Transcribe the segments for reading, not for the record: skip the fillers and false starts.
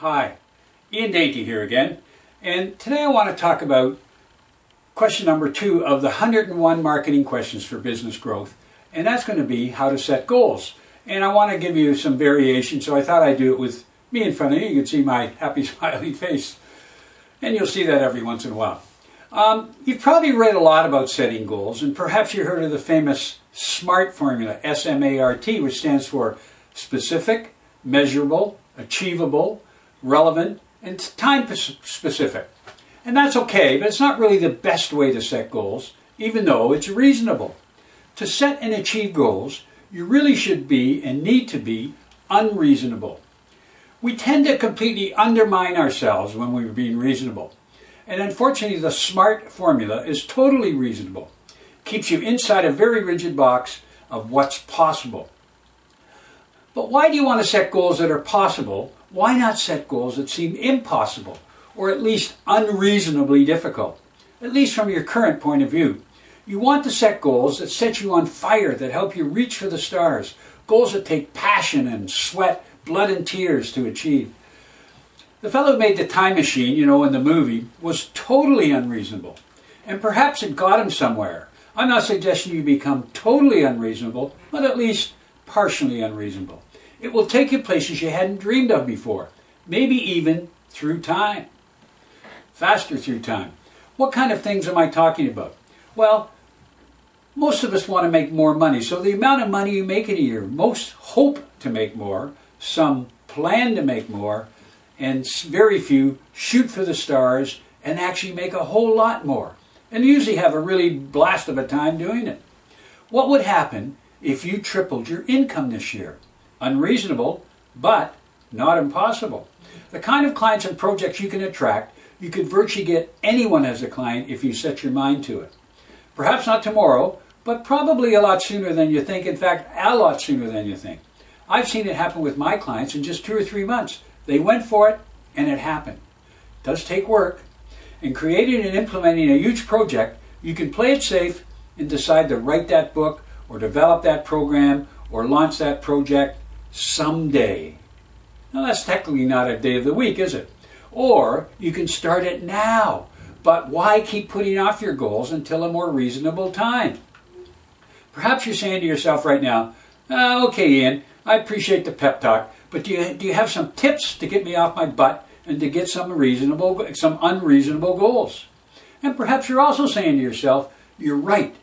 Hi, Ian Dainty here again, and today I want to talk about question number 2 of the 101 marketing questions for business growth, and that's going to be how to set goals. And I want to give you some variation, so I thought I'd do it with me in front of you. You can see my happy smiling face, and you'll see that every once in a while. You've probably read a lot about setting goals, and perhaps you heard of the famous S.M.A.R.T formula, S.M.A.R.T, which stands for specific, measurable, achievable, relevant, and time specific. And that's okay, but it's not really the best way to set goals, even though it's reasonable. To set and achieve goals, you really should be and need to be unreasonable. We tend to completely undermine ourselves when we're being reasonable. And unfortunately, the S.M.A.R.T formula is totally reasonable. Keeps you inside a very rigid box of what's possible. But why do you want to set goals that are possible? Why not set goals that seem impossible, or at least unreasonably difficult, at least from your current point of view? You want to set goals that set you on fire, that help you reach for the stars, goals that take passion and sweat, blood and tears to achieve. The fellow who made the time machine, in the movie, was totally unreasonable, and perhaps it got him somewhere. I'm not suggesting you become totally unreasonable, but at least partially unreasonable. It will take you places you hadn't dreamed of before, maybe even through time, faster through time. What kind of things am I talking about? Well, most of us want to make more money, so the amount of money you make in a year, most hope to make more, some plan to make more, and very few shoot for the stars and actually make a whole lot more, and usually have a really blast of a time doing it. What would happen if you tripled your income this year? Unreasonable, but not impossible. The kind of clients and projects you can attract, you could virtually get anyone as a client if you set your mind to it. Perhaps not tomorrow, but probably a lot sooner than you think. In fact, a lot sooner than you think. I've seen it happen with my clients in just 2 or 3 months. They went for it, and it happened. It does take work. In creating and implementing a huge project, you can play it safe and decide to write that book or develop that program or launch that project someday. Now that's technically not a day of the week, is it? Or you can start it now. But why keep putting off your goals until a more reasonable time? Perhaps you're saying to yourself right now, okay Ian, I appreciate the pep talk, but do you have some tips to get me off my butt and to get some unreasonable goals? And perhaps you're also saying to yourself, you're right,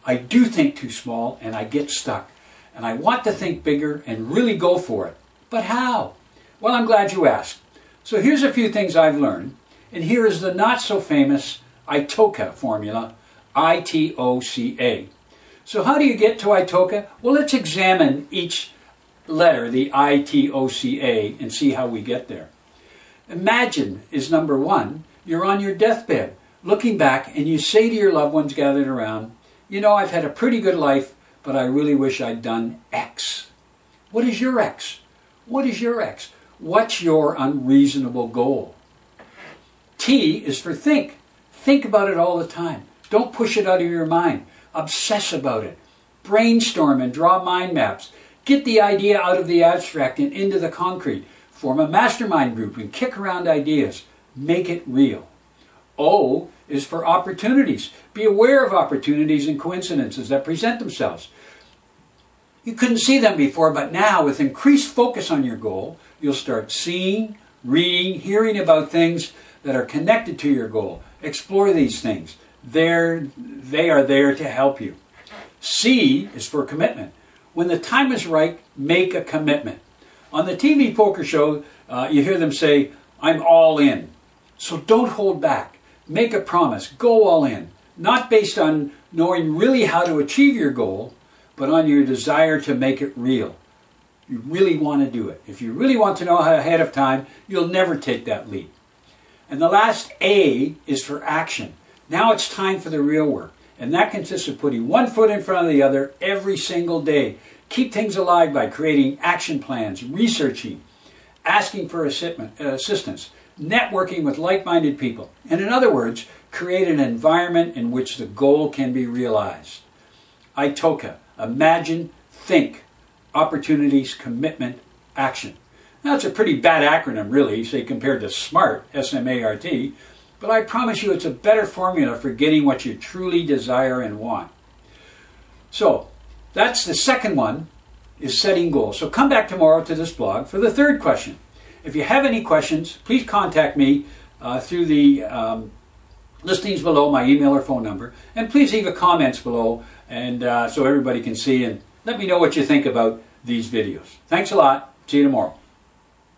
I do think too small and I get stuck. And I want to think bigger and really go for it. But how? Well, I'm glad you asked. So here's a few things I've learned. And here is the not so famous ITOCA formula, I-T-O-C-A. So how do you get to ITOCA? Well, let's examine each letter, the I-T-O-C-A, and see how we get there. Imagine is number 1. You're on your deathbed, looking back, and you say to your loved ones gathered around, I've had a pretty good life, but I really wish I'd done X. What is your X? What is your X? What's your unreasonable goal? T is for think. Think about it all the time. Don't push it out of your mind. Obsess about it. Brainstorm and draw mind maps. Get the idea out of the abstract and into the concrete. Form a mastermind group and kick around ideas. Make it real. O is for opportunities. Be aware of opportunities and coincidences that present themselves. You couldn't see them before, but now with increased focus on your goal, you'll start seeing, reading, hearing about things that are connected to your goal. Explore these things. They are there to help you. C is for commitment. When the time is right, make a commitment. On the TV poker show, you hear them say, I'm all in. So don't hold back. Make a promise. Go all in. Not based on knowing really how to achieve your goal, but on your desire to make it real. You really want to do it. If you really want to know ahead of time, you'll never take that leap. And the last A is for action. Now it's time for the real work. And that consists of putting one foot in front of the other every single day. Keep things alive by creating action plans, researching, asking for assistance, networking with like-minded people. And in other words, create an environment in which the goal can be realized. ITOCA. Imagine, think, opportunities, commitment, action. Now, it's a pretty bad acronym, really, say compared to SMART, S-M-A-R-T, but I promise you it's a better formula for getting what you truly desire and want. So, that's the second one, is setting goals. So come back tomorrow to this blog for the third question. If you have any questions, please contact me through the listings below, my email or phone number, and please leave a comments below, and so everybody can see, and let me know what you think about these videos. Thanks a lot. See you tomorrow.